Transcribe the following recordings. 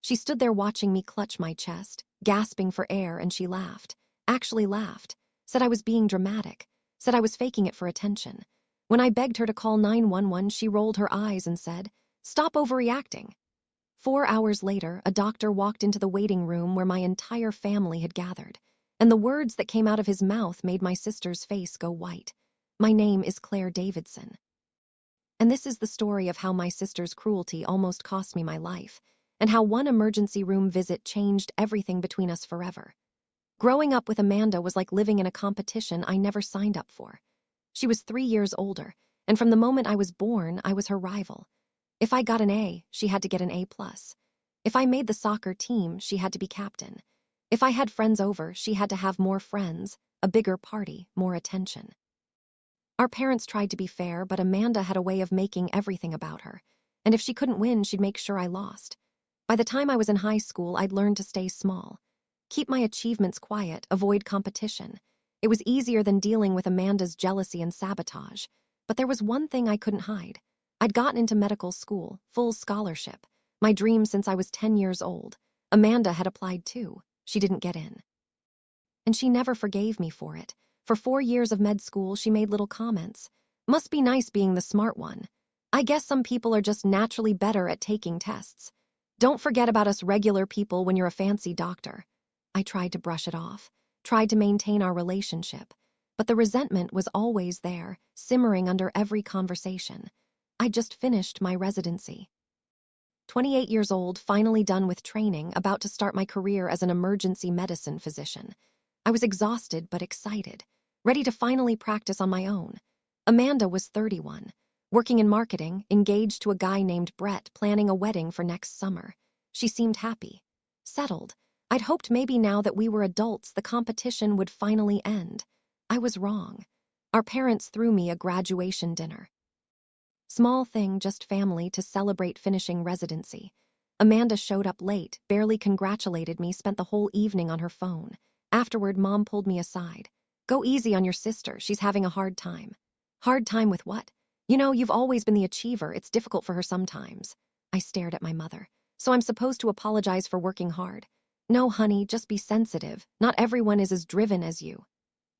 She stood there watching me clutch my chest, gasping for air, and she laughed. Actually laughed. Said I was being dramatic. Said I was faking it for attention. When I begged her to call 911, she rolled her eyes and said, "Stop overreacting." 4 hours later, a doctor walked into the waiting room where my entire family had gathered, and the words that came out of his mouth made my sister's face go white. "My name is Claire Davidson." And this is the story of how my sister's cruelty almost cost me my life, and how one emergency room visit changed everything between us forever. Growing up with Amanda was like living in a competition I never signed up for. She was 3 years older, and from the moment I was born, I was her rival. If I got an A, she had to get an A+. If I made the soccer team, she had to be captain. If I had friends over, she had to have more friends, a bigger party, more attention. Our parents tried to be fair, but Amanda had a way of making everything about her. And if she couldn't win, she'd make sure I lost. By the time I was in high school, I'd learned to stay small. Keep my achievements quiet, avoid competition. It was easier than dealing with Amanda's jealousy and sabotage. But there was one thing I couldn't hide. I'd gotten into medical school, full scholarship. My dream since I was 10 years old. Amanda had applied too. She didn't get in. And she never forgave me for it. For 4 years of med school, she made little comments. "Must be nice being the smart one. I guess some people are just naturally better at taking tests. Don't forget about us regular people when you're a fancy doctor." I tried to brush it off, tried to maintain our relationship, but the resentment was always there, simmering under every conversation. I'd just finished my residency. 28 years old, finally done with training, about to start my career as an emergency medicine physician. I was exhausted but excited, ready to finally practice on my own. Amanda was 31, working in marketing, engaged to a guy named Brett, planning a wedding for next summer. She seemed happy, settled. I'd hoped maybe now that we were adults, the competition would finally end. I was wrong. Our parents threw me a graduation dinner. Small thing, just family, to celebrate finishing residency. Amanda showed up late, barely congratulated me, spent the whole evening on her phone. Afterward, Mom pulled me aside. "Go easy on your sister, she's having a hard time." "Hard time with what?" "You know, you've always been the achiever, it's difficult for her sometimes." I stared at my mother. "So I'm supposed to apologize for working hard?" "No, honey, just be sensitive. Not everyone is as driven as you."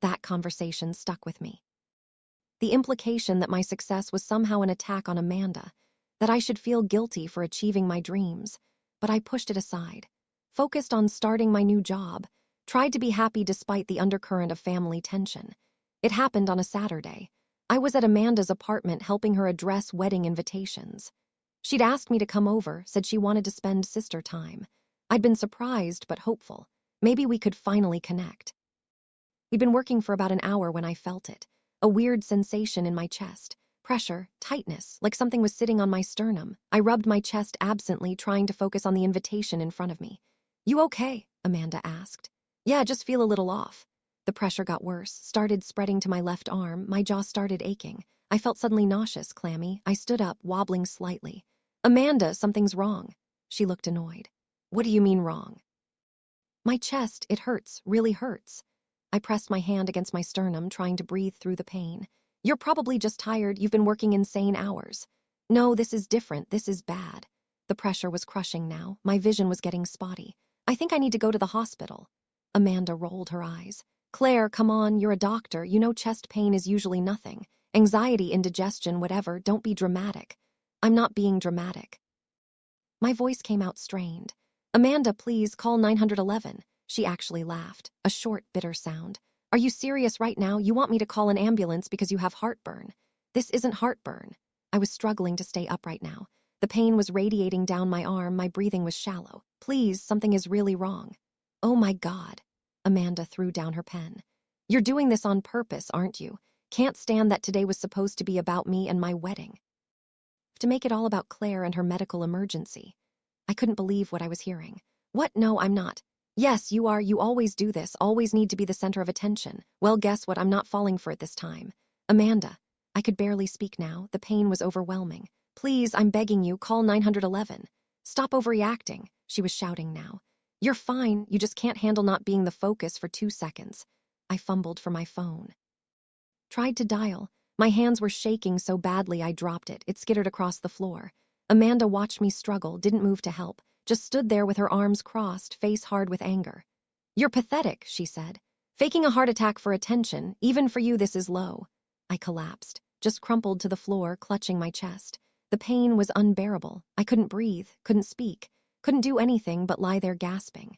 That conversation stuck with me. The implication that my success was somehow an attack on Amanda, that I should feel guilty for achieving my dreams, but I pushed it aside, focused on starting my new job, tried to be happy despite the undercurrent of family tension. It happened on a Saturday. I was at Amanda's apartment helping her address wedding invitations. She'd asked me to come over, said she wanted to spend sister time. I'd been surprised but hopeful. Maybe we could finally connect. We'd been working for about an hour when I felt it. A weird sensation in my chest. Pressure, tightness, like something was sitting on my sternum. I rubbed my chest absently, trying to focus on the invitation in front of me. "You okay?" Amanda asked. "Yeah, just feel a little off." The pressure got worse, started spreading to my left arm. My jaw started aching. I felt suddenly nauseous, clammy. I stood up, wobbling slightly. "Amanda, something's wrong." She looked annoyed. "What do you mean wrong?" "My chest, it hurts, really hurts." I pressed my hand against my sternum, trying to breathe through the pain. "You're probably just tired, you've been working insane hours." "No, this is different, this is bad." The pressure was crushing now, my vision was getting spotty. "I think I need to go to the hospital." Amanda rolled her eyes. "Claire, come on, you're a doctor, you know chest pain is usually nothing. Anxiety, indigestion, whatever, don't be dramatic." "I'm not being dramatic." My voice came out strained. "Amanda, please, call 911. She actually laughed, a short, bitter sound. "Are you serious right now? You want me to call an ambulance because you have heartburn?" "This isn't heartburn." I was struggling to stay upright now. The pain was radiating down my arm, my breathing was shallow. "Please, something is really wrong." "Oh my God." Amanda threw down her pen. "You're doing this on purpose, aren't you? Can't stand that today was supposed to be about me and my wedding. To make it all about Claire and her medical emergency." I couldn't believe what I was hearing. "What? No, I'm not." "Yes, you are. You always do this, always need to be the center of attention. Well, guess what? I'm not falling for it this time." "Amanda." I could barely speak now. The pain was overwhelming. "Please, I'm begging you, call 911. "Stop overreacting," she was shouting now. "You're fine, you just can't handle not being the focus for 2 seconds. I fumbled for my phone. Tried to dial. My hands were shaking so badly I dropped it. It skittered across the floor. Amanda watched me struggle, didn't move to help, just stood there with her arms crossed, face hard with anger. "You're pathetic," she said. "Faking a heart attack for attention, even for you this is low." I collapsed, just crumpled to the floor, clutching my chest. The pain was unbearable. I couldn't breathe, couldn't speak, couldn't do anything but lie there gasping.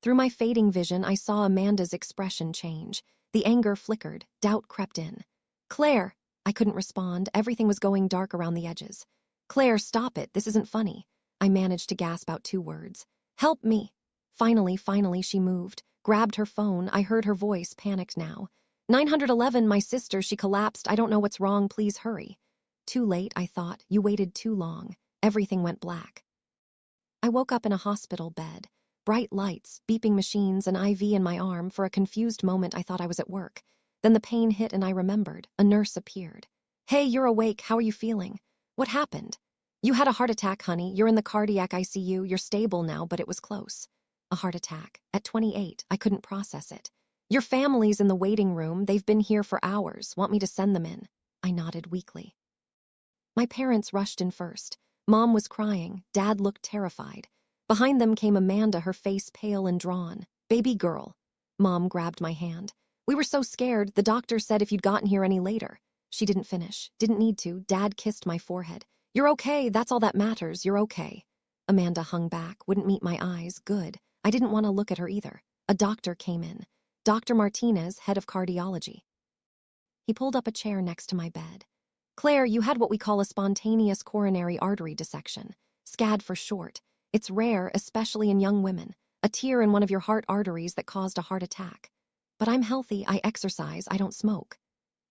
Through my fading vision, I saw Amanda's expression change. The anger flickered, doubt crept in. "Claire!" I couldn't respond. Everything was going dark around the edges. "Claire, stop it. This isn't funny." I managed to gasp out 2 words. "Help me." Finally, she moved, grabbed her phone. I heard her voice, panicked now. 911, my sister, she collapsed. I don't know what's wrong. Please hurry." Too late, I thought. You waited too long. Everything went black. I woke up in a hospital bed. Bright lights, beeping machines, an IV in my arm. For a confused moment, I thought I was at work. Then the pain hit and I remembered. A nurse appeared. "Hey, you're awake. How are you feeling?" "What happened?" "You had a heart attack, honey. You're in the cardiac ICU. You're stable now, but it was close." A heart attack. At 28, I couldn't process it. "Your family's in the waiting room. They've been here for hours. Want me to send them in?" I nodded weakly. My parents rushed in first. Mom was crying. Dad looked terrified. Behind them came Amanda, her face pale and drawn. "Baby girl." Mom grabbed my hand. "We were so scared. The doctor said if you'd gotten here any later." She didn't finish. Didn't need to. Dad kissed my forehead. "You're okay. That's all that matters. You're okay." Amanda hung back, wouldn't meet my eyes. Good. I didn't want to look at her either. A doctor came in. Dr. Martinez, head of cardiology. He pulled up a chair next to my bed. "Claire, you had what we call a spontaneous coronary artery dissection. SCAD for short. It's rare, especially in young women. A tear in one of your heart arteries that caused a heart attack. But I'm healthy, I exercise, I don't smoke."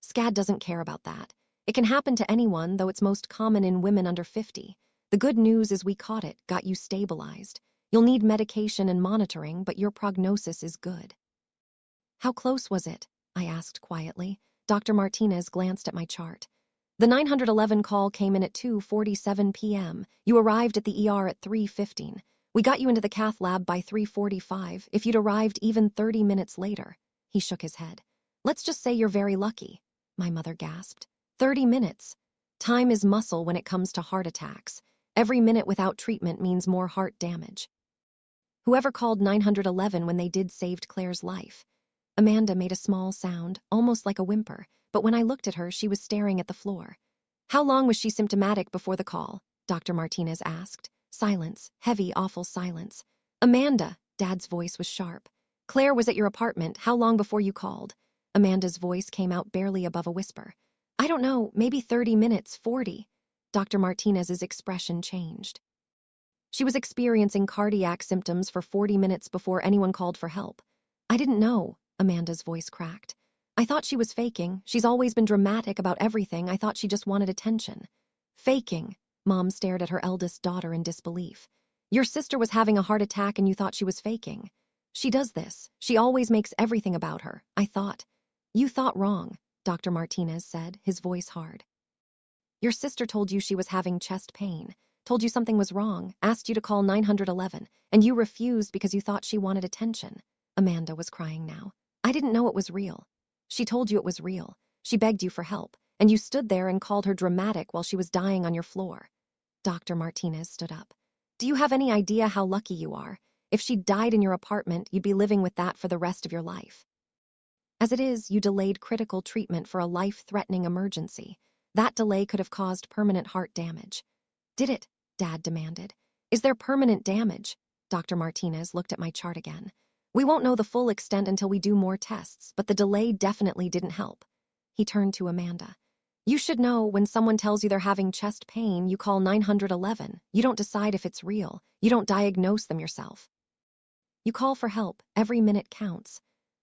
SCAD doesn't care about that. It can happen to anyone, though it's most common in women under 50. The good news is we caught it, got you stabilized. You'll need medication and monitoring, but your prognosis is good. "How close was it?" I asked quietly. Dr. Martinez glanced at my chart. "The 911 call came in at 2:47 p.m. You arrived at the ER at 3:15. We got you into the cath lab by 3:45. If you'd arrived even 30 minutes later." He shook his head. "Let's just say you're very lucky." My mother gasped. 30 minutes. Time is muscle when it comes to heart attacks. Every minute without treatment means more heart damage. Whoever called 911 when they did saved Claire's life. Amanda made a small sound, almost like a whimper, but when I looked at her, she was staring at the floor. "How long was she symptomatic before the call?" Dr. Martinez asked. Silence, heavy, awful silence. "Amanda," Dad's voice was sharp. "Claire was at your apartment. How long before you called?" Amanda's voice came out barely above a whisper. "I don't know, maybe 30 minutes, 40. Dr. Martinez's expression changed. "She was experiencing cardiac symptoms for 40 minutes before anyone called for help." "I didn't know," Amanda's voice cracked. "I thought she was faking. She's always been dramatic about everything. I thought she just wanted attention." "Faking?" Mom stared at her eldest daughter in disbelief. "Your sister was having a heart attack and you thought she was faking." "She does this. She always makes everything about her. I thought." "You thought wrong," Dr. Martinez said, his voice hard. "Your sister told you she was having chest pain, told you something was wrong, asked you to call 911, and you refused because you thought she wanted attention." Amanda was crying now. "I didn't know it was real." "She told you it was real. She begged you for help, and you stood there and called her dramatic while she was dying on your floor." Dr. Martinez stood up. "Do you have any idea how lucky you are? If she died in your apartment, you'd be living with that for the rest of your life. As it is, you delayed critical treatment for a life-threatening emergency. That delay could have caused permanent heart damage." "Did it?" Dad demanded. "Is there permanent damage?" Dr. Martinez looked at my chart again. "We won't know the full extent until we do more tests, but the delay definitely didn't help." He turned to Amanda. "You should know, when someone tells you they're having chest pain, you call 911. You don't decide if it's real. You don't diagnose them yourself. You call for help. Every minute counts."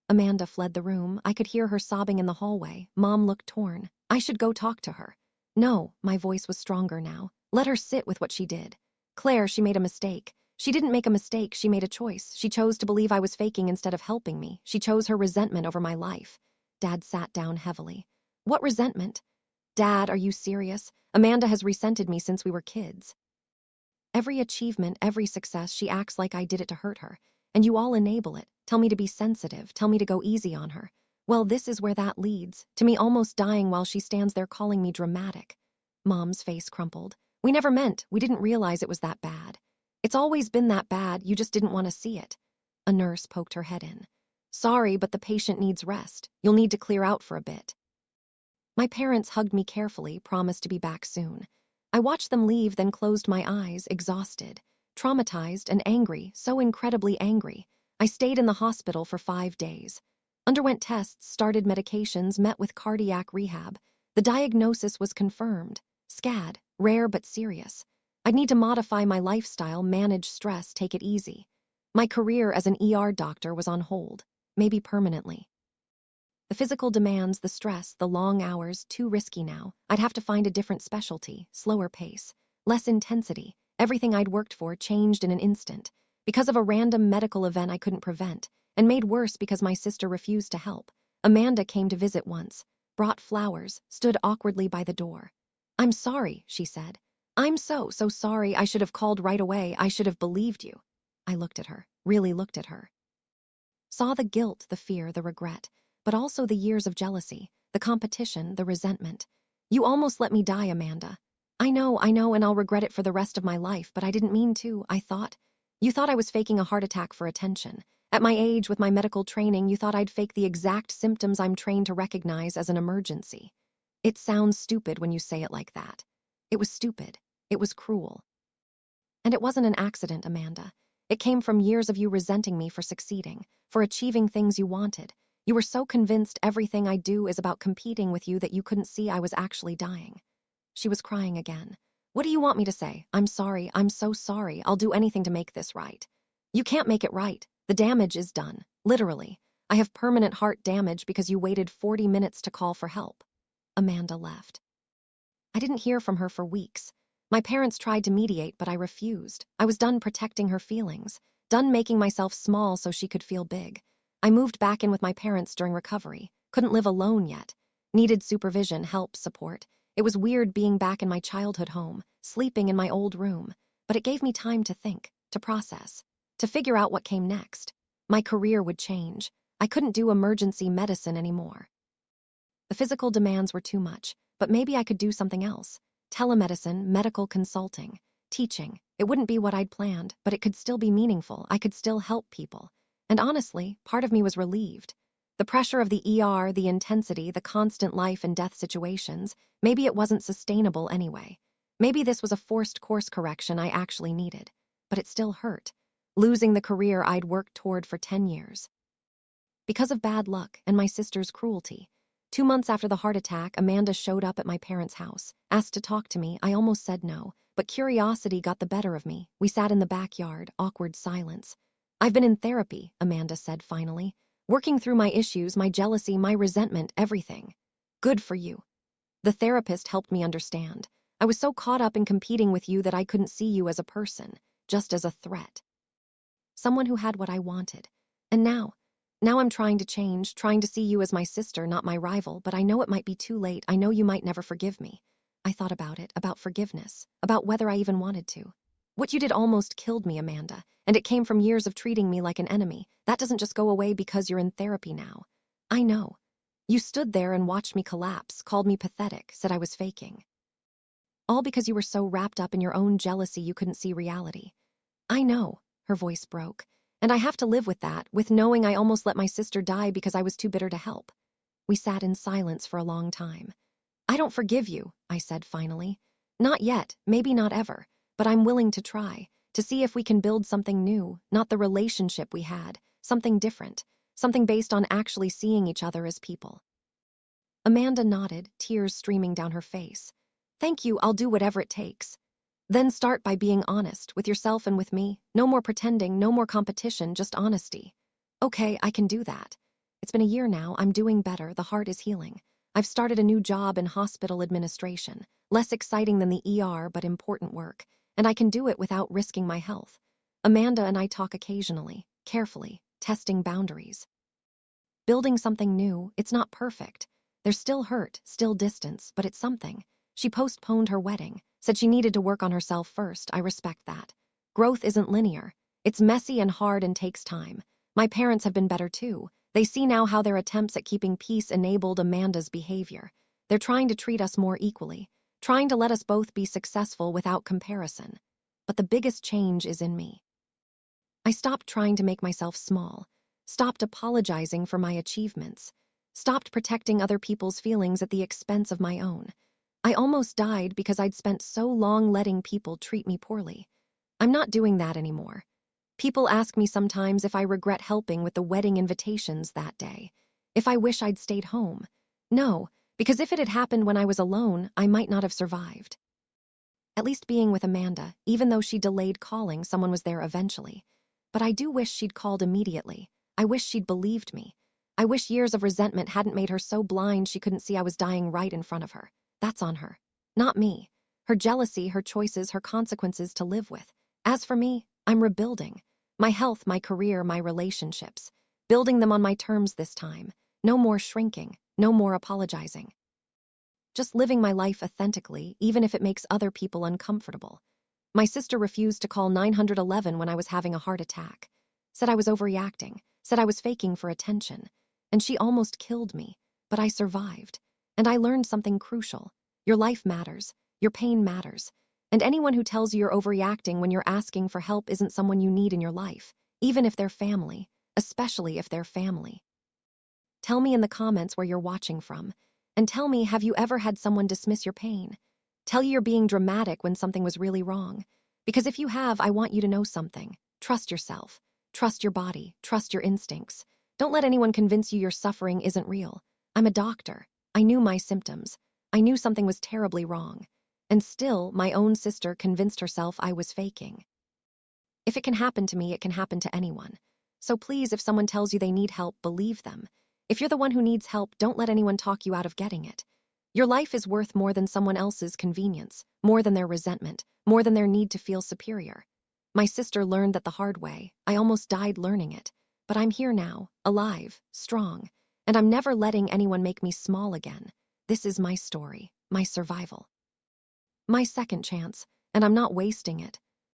Amanda fled the room. I could hear her sobbing in the hallway. Mom looked torn. "I should go talk to her." "No," my voice was stronger now. "Let her sit with what she did. Claire, she made a mistake. She didn't make a mistake, she made a choice. She chose to believe I was faking instead of helping me. She chose her resentment over my life." Dad sat down heavily. "What resentment?" "Dad, are you serious? Amanda has resented me since we were kids. Every achievement, every success, she acts like I did it to hurt her. And you all enable it. Tell me to be sensitive, tell me to go easy on her. Well, this is where that leads, to me almost dying while she stands there calling me dramatic." Mom's face crumpled. "We never meant, we didn't realize it was that bad." It's always been that bad, you just didn't want to see it. A nurse poked her head in. Sorry, but the patient needs rest. You'll need to clear out for a bit. My parents hugged me carefully, promised to be back soon. I watched them leave, then closed my eyes, exhausted, traumatized, and angry, so incredibly angry. I stayed in the hospital for 5 days. Underwent tests, started medications, met with cardiac rehab. The diagnosis was confirmed. SCAD, rare but serious. I'd need to modify my lifestyle, manage stress, take it easy. My career as an ER doctor was on hold, maybe permanently. The physical demands, the stress, the long hours, too risky now. I'd have to find a different specialty, slower pace, less intensity. Everything I'd worked for changed in an instant, because of a random medical event I couldn't prevent, and made worse because my sister refused to help. Amanda came to visit once, brought flowers, stood awkwardly by the door. I'm sorry, she said. I'm so sorry. I should have called right away. I should have believed you. I looked at her, really looked at her. Saw the guilt, the fear, the regret, but also the years of jealousy, the competition, the resentment. You almost let me die, Amanda. I know, and I'll regret it for the rest of my life, but I didn't mean to, I thought. You thought I was faking a heart attack for attention. At my age, with my medical training, you thought I'd fake the exact symptoms I'm trained to recognize as an emergency. It sounds stupid when you say it like that. It was stupid. It was cruel. And it wasn't an accident, Amanda. It came from years of you resenting me for succeeding, for achieving things you wanted. You were so convinced everything I do is about competing with you that you couldn't see I was actually dying. She was crying again. What do you want me to say? I'm sorry. I'm so sorry. I'll do anything to make this right. You can't make it right. The damage is done. Literally. I have permanent heart damage because you waited 40 minutes to call for help. Amanda left. I didn't hear from her for weeks. My parents tried to mediate, but I refused. I was done protecting her feelings, done making myself small so she could feel big. I moved back in with my parents during recovery, couldn't live alone yet. Needed supervision, help, support. It was weird being back in my childhood home, sleeping in my old room, but it gave me time to think, to process, to figure out what came next. My career would change. I couldn't do emergency medicine anymore. The physical demands were too much, but maybe I could do something else. Telemedicine, medical consulting, teaching. It wouldn't be what I'd planned, but it could still be meaningful. I could still help people. And honestly, part of me was relieved. The pressure of the ER, the intensity, the constant life and death situations, maybe it wasn't sustainable anyway. Maybe this was a forced course correction I actually needed. But it still hurt. Losing the career I'd worked toward for 10 years. Because of bad luck and my sister's cruelty. 2 months after the heart attack, Amanda showed up at my parents' house, asked to talk to me. I almost said no, but curiosity got the better of me. We sat in the backyard, awkward silence. I've been in therapy, Amanda said finally. Working through my issues, my jealousy, my resentment, everything. Good for you. The therapist helped me understand. I was so caught up in competing with you that I couldn't see you as a person, just as a threat. Someone who had what I wanted. And now I'm trying to change, trying to see you as my sister, not my rival, but I know it might be too late. I know you might never forgive me. I thought about it, about forgiveness, about whether I even wanted to. What you did almost killed me, Amanda, and it came from years of treating me like an enemy. That doesn't just go away because you're in therapy now. I know. You stood there and watched me collapse, called me pathetic, said I was faking. All because you were so wrapped up in your own jealousy you couldn't see reality. I know, her voice broke. And I have to live with that, with knowing I almost let my sister die because I was too bitter to help. We sat in silence for a long time. I don't forgive you, I said finally. Not yet, maybe not ever, but I'm willing to try, to see if we can build something new, not the relationship we had, something different, something based on actually seeing each other as people. Amanda nodded, tears streaming down her face. Thank you, I'll do whatever it takes. Then start by being honest, with yourself and with me. No more pretending, no more competition, just honesty. Okay, I can do that. It's been a year now, I'm doing better, the heart is healing. I've started a new job in hospital administration, less exciting than the ER, but important work, and I can do it without risking my health. Amanda and I talk occasionally, carefully, testing boundaries. Building something new, it's not perfect. There's still hurt, still distance, but it's something. She postponed her wedding, said she needed to work on herself first. I respect that. Growth isn't linear. It's messy and hard and takes time. My parents have been better too. They see now how their attempts at keeping peace enabled Amanda's behavior. They're trying to treat us more equally, trying to let us both be successful without comparison. but the biggest change is in me. I stopped trying to make myself small, stopped apologizing for my achievements, stopped protecting other people's feelings at the expense of my own. I almost died because I'd spent so long letting people treat me poorly. I'm not doing that anymore. People ask me sometimes if I regret helping with the wedding invitations that day, if I wish I'd stayed home. No, because if it had happened when I was alone, I might not have survived. At least being with Amanda, even though she delayed calling, someone was there eventually. But I do wish she'd called immediately. I wish she'd believed me. I wish years of resentment hadn't made her so blind she couldn't see I was dying right in front of her. That's on her, not me. Her jealousy, her choices, her consequences to live with. As for me, I'm rebuilding. My health, my career, my relationships. Building them on my terms this time. No more shrinking, no more apologizing. Just living my life authentically, even if it makes other people uncomfortable. My sister refused to call 911 when I was having a heart attack. Said I was overreacting, said I was faking for attention. And she almost killed me, but I survived. And I learned something crucial. Your life matters. Your pain matters. And anyone who tells you you're overreacting when you're asking for help isn't someone you need in your life, even if they're family, especially if they're family. Tell me in the comments where you're watching from, and tell me, have you ever had someone dismiss your pain? Tell you you're being dramatic when something was really wrong. Because if you have, I want you to know something. Trust yourself. Trust your body. Trust your instincts. Don't let anyone convince you your suffering isn't real. I'm a doctor. I knew my symptoms. I knew something was terribly wrong. And still, my own sister convinced herself I was faking. If it can happen to me, it can happen to anyone. So please, if someone tells you they need help, believe them. If you're the one who needs help, don't let anyone talk you out of getting it. Your life is worth more than someone else's convenience, more than their resentment, more than their need to feel superior. My sister learned that the hard way. I almost died learning it. But I'm here now, alive, strong, and I'm never letting anyone make me small again. This is my story, my survival. My second chance, and I'm not wasting it.